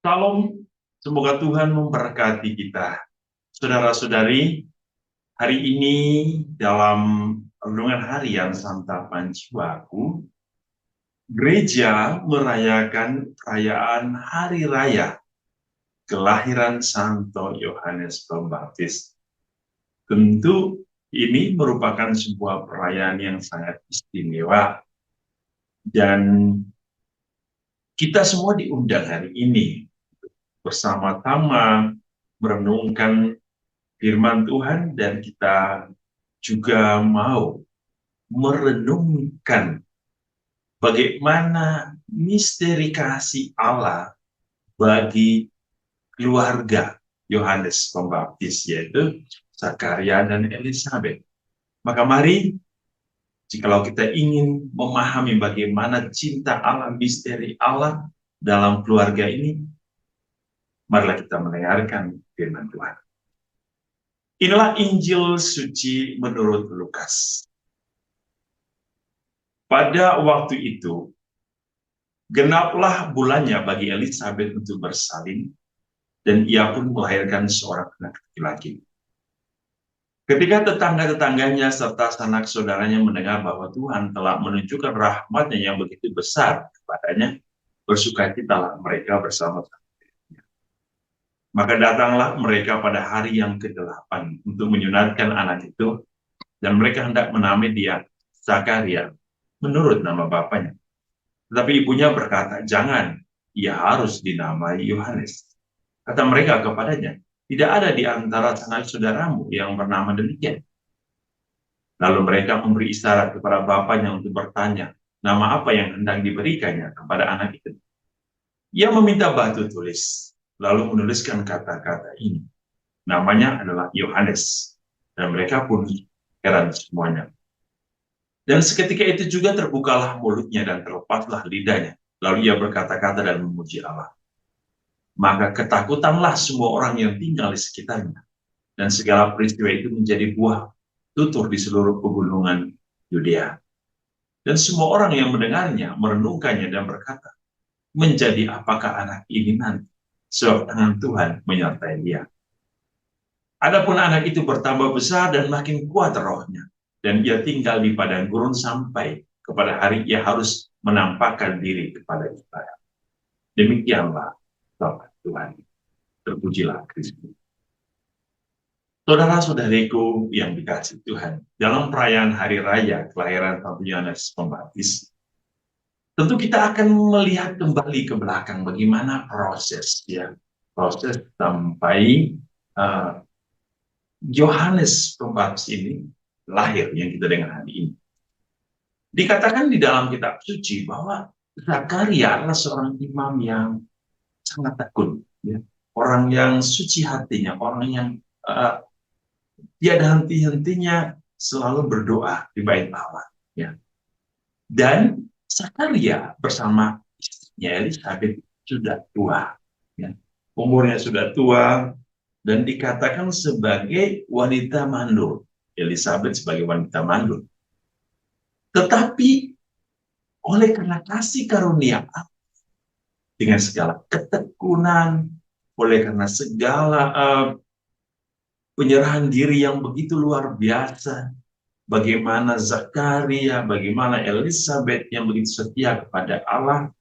Salam, semoga Tuhan memberkati kita. Saudara-saudari, hari ini dalam renungan harian Santapan Jiwaku, gereja merayakan perayaan Hari Raya kelahiran Santo Yohanes Pembaptis. Tentu ini merupakan sebuah perayaan yang sangat istimewa dan kita semua diundang hari ini bersama-sama merenungkan firman Tuhan, dan kita juga mau merenungkan bagaimana misteri kasih Allah bagi keluarga Yohanes Pembaptis, yaitu Zakaria dan Elizabeth. Maka mari, jikalau kita ingin memahami bagaimana cinta Allah, misteri Allah dalam keluarga ini, marilah kita mendengarkan firman Tuhan. Inilah Injil suci menurut Lukas. Pada waktu itu, genaplah bulannya bagi Elizabeth untuk bersalin, dan ia pun melahirkan seorang anak laki-laki. Ketika tetangga-tetangganya serta sanak saudaranya mendengar bahwa Tuhan telah menunjukkan rahmat-Nya yang begitu besar kepadanya, bersukacitalah mereka bersama-sama. Maka datanglah mereka pada hari yang ke-8 untuk menyunatkan anak itu, dan mereka hendak menamai dia Zakaria menurut nama bapaknya. Tetapi ibunya berkata, "Jangan, ia harus dinamai Yohanes." Kata mereka kepadanya, "Tidak ada di antara sanak saudaramu yang bernama demikian." Lalu mereka memberi isyarat kepada bapaknya untuk bertanya, nama apa yang hendak diberikannya kepada anak itu. Ia meminta batu tulis, lalu menuliskan kata-kata ini. Namanya adalah Yohanes. Dan mereka pun heran semuanya. Dan seketika itu juga terbukalah mulutnya dan terlepaslah lidahnya. Lalu ia berkata-kata dan memuji Allah. Maka ketakutanlah semua orang yang tinggal di sekitarnya. Dan segala peristiwa itu menjadi buah tutur di seluruh pegunungan Yudea. Dan semua orang yang mendengarnya merenungkannya dan berkata, menjadi apakah anak ini nanti? Sebab tangan Tuhan menyertai dia. Adapun anak itu bertambah besar dan makin kuat rohnya. Dan ia tinggal di padang gurun sampai kepada hari ia harus menampakkan diri kepada ibadah. Demikianlah sabda Tuhan. Terpujilah Kristus. Saudara-saudariku yang dikasihi Tuhan, dalam perayaan Hari Raya kelahiran Santo Yohanes Pembaptis, tentu kita akan melihat kembali ke belakang bagaimana proses sampai Yohanes Pembaptis ini lahir yang kita dengar hari ini. Dikatakan di dalam kitab suci bahwa Zakaria adalah seorang imam yang sangat tekun, ya. Orang yang suci hatinya, orang yang tiada henti-hentinya selalu berdoa di bait Allah, ya. Dan Zakaria bersama istrinya Elizabeth sudah tua, ya. Umurnya sudah tua dan dikatakan sebagai wanita mandul. Elizabeth sebagai wanita mandul. Tetapi oleh karena kasih karunia dengan segala ketekunan, oleh karena segala penyerahan diri yang begitu luar biasa, bagaimana Zakaria, bagaimana Elizabeth yang begitu setia kepada Allah,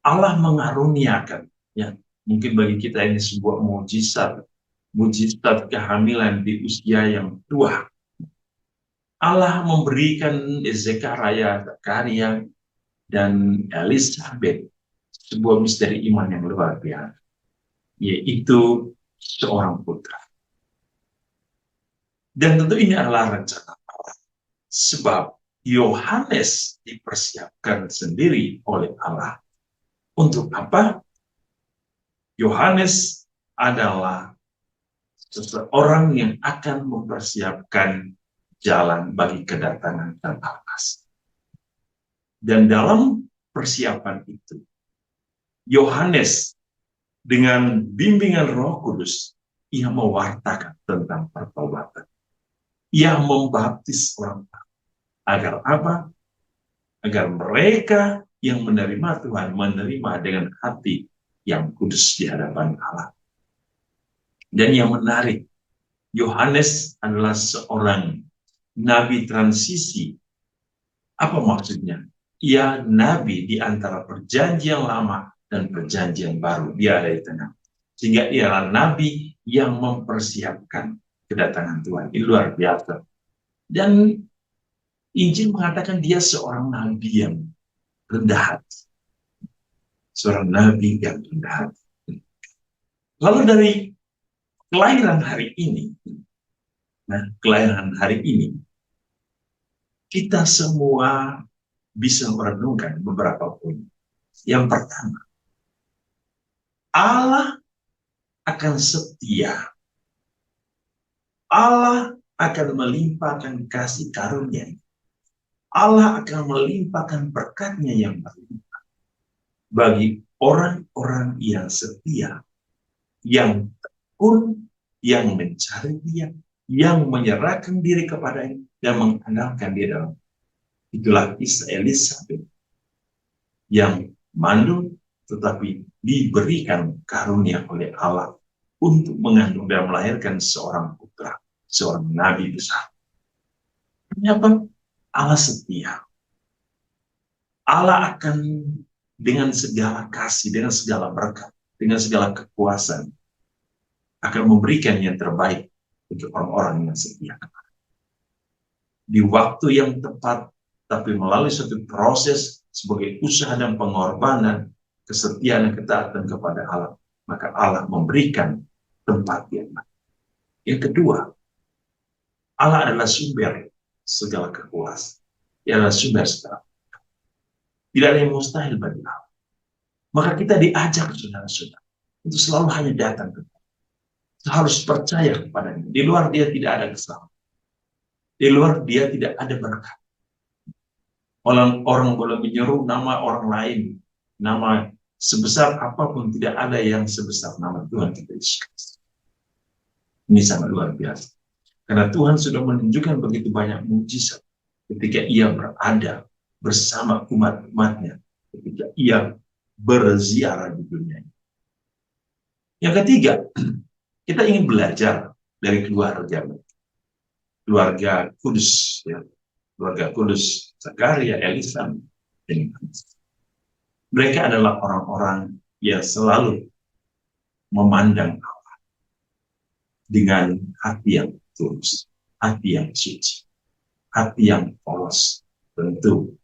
Allah mengaruniakan, ya, mungkin bagi kita ini sebuah mujizat kehamilan di usia yang tua. Allah memberikan Zakaria dan Elizabeth sebuah misteri iman yang luar biasa, yaitu seorang putra. Dan tentu ini adalah rencana Allah, sebab Yohanes dipersiapkan sendiri oleh Allah. Untuk apa? Yohanes adalah seseorang yang akan mempersiapkan jalan bagi kedatangan Sang Almas. Dan dalam persiapan itu, Yohanes dengan bimbingan Roh Kudus, ia mewartakan tentang pertobatan. Ia membaptis orang. Agar apa? Agar mereka yang menerima Tuhan menerima dengan hati yang kudus di hadapan Allah. Dan yang menarik, Yohanes adalah seorang nabi transisi. Apa maksudnya? Ia nabi di antara perjanjian lama dan perjanjian baru. Dia ada di tengah. Sehingga ia adalah nabi yang mempersiapkan kedatangan Tuhan. Ini luar biasa. Dan Injil mengatakan dia seorang nabi yang rendah hati. Seorang nabi yang rendah hati. Lalu dari kelahiran hari ini, kita semua bisa merenungkan beberapa poin. Yang pertama, Allah akan setia. Allah akan melimpahkan kasih karunia. Allah akan melimpahkan berkat-Nya yang berlimpah bagi orang-orang yang setia, yang tekun, yang mencari Dia, yang menyerahkan diri kepadanya dan mengandalkan Dia dalam. Itulah kisah Elisabet yang mandul tetapi diberikan karunia oleh Allah untuk mengandung dan melahirkan seorang putra, seorang nabi besar. Kenapa? Allah setia. Allah akan dengan segala kasih, dengan segala berkat, dengan segala kekuasaan akan memberikan yang terbaik untuk orang-orang yang setia. Di waktu yang tepat, tapi melalui suatu proses sebagai usaha dan pengorbanan, kesetiaan dan ketaatan kepada Allah, maka Allah memberikan tempat yang baik. Yang kedua, Allah adalah sumber segala kekuasaan. Dia adalah sumber segala. Tidak ada yang mustahil bagi Allah. Maka kita diajak, saudara-saudara, untuk selalu hanya datang ke Dia. Harus percaya kepadanya. Di luar Dia tidak ada keselamatan. Di luar Dia tidak ada berkat. Orang boleh menyeru nama orang lain, nama sebesar apapun, tidak ada yang sebesar nama Tuhan kita Yesus. Ini sangat luar biasa. Karena Tuhan sudah menunjukkan begitu banyak mujizat ketika Ia berada bersama umat-umatnya, ketika Ia berziarah di dunia ini. Yang ketiga, kita ingin belajar dari keluarga kudus, ya. Keluarga kudus, Zakaria, Elisa, dan mereka adalah orang-orang yang selalu memandang Allah dengan hati yang tulus, hati yang suci, hati yang polos, tentu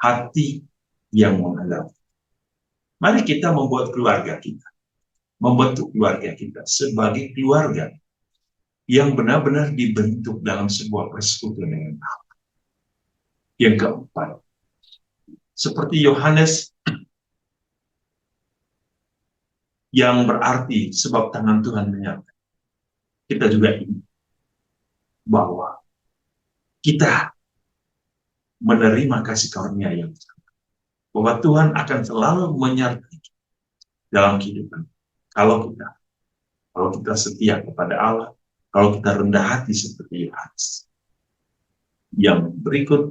hati yang menghadap. Mari kita membuat keluarga kita, membentuk keluarga kita sebagai keluarga yang benar-benar dibentuk dalam sebuah persekutuan dengan Allah. Yang keempat, seperti Yohanes yang berarti sebab tangan Tuhan menyertai, kita juga ingin bahwa kita menerima kasih karunia yang besar, bahwa Tuhan akan selalu menyertai dalam kehidupan. Kalau kita setia kepada Allah, kalau kita rendah hati seperti Yohanes. Yang berikut,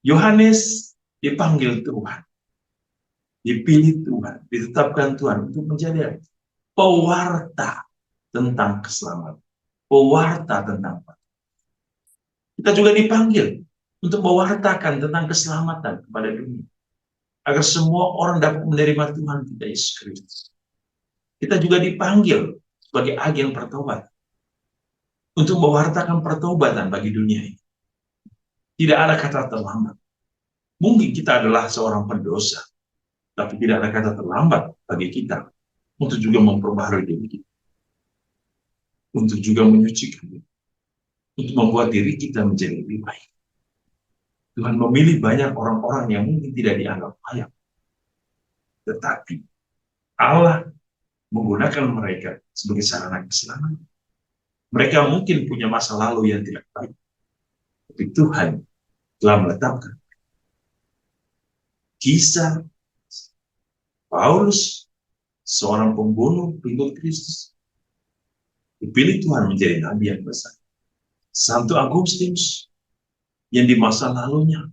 Yohanes dipanggil Tuhan, dipilih Tuhan, ditetapkan Tuhan untuk menjadi pewarta tentang keselamatan, pewarta tentang apa. Kita juga dipanggil untuk mewartakan tentang keselamatan kepada dunia, agar semua orang dapat menerima Tuhan kita Yesus Kristus. Kita juga dipanggil sebagai agen pertobatan untuk mewartakan pertobatan bagi dunia ini. Tidak ada kata terlambat. Mungkin kita adalah seorang pendosa, tapi tidak ada kata terlambat bagi kita untuk juga memperbaharui diri kita, untuk juga menyucikan diri, untuk membuat diri kita menjadi lebih baik. Tuhan memilih banyak orang-orang yang mungkin tidak dianggap layak, tetapi Allah menggunakan mereka sebagai sarana keselamatan. Mereka mungkin punya masa lalu yang tidak baik, tapi Tuhan telah meletakkan kisah Paulus, seorang pembunuh pengikut Kristus, dipilih Tuhan menjadi nabi yang besar. Santo Agustinus, yang di masa lalunya,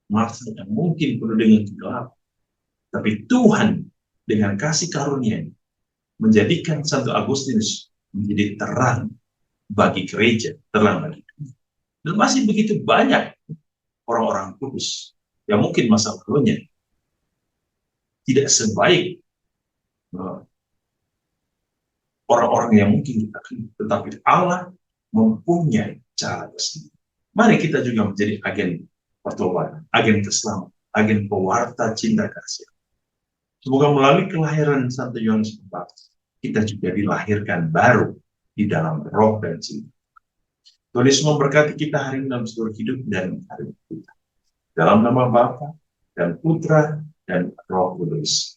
masa yang mungkin penuh dengan kegelapan, tapi Tuhan dengan kasih karunia menjadikan Santo Agustinus menjadi terang bagi gereja, terang bagi dunia. Dan masih begitu banyak orang-orang kudus yang mungkin masa lalunya tidak sebaik orang-orang yang mungkin kita kenal, tetapi Allah mempunyai cara tersendiri. Mari kita juga menjadi agen pertobatan, agen keselamatan, agen pewarta cinta kasih. Semoga melalui kelahiran Santo Yohanes Pembaptis, kita juga dilahirkan baru di dalam roh dan cinta. Tuhan Yesus memberkati kita hari ini dalam seluruh hidup dan hari kita. Dalam nama Bapa dan Putra dan Roh Kudus.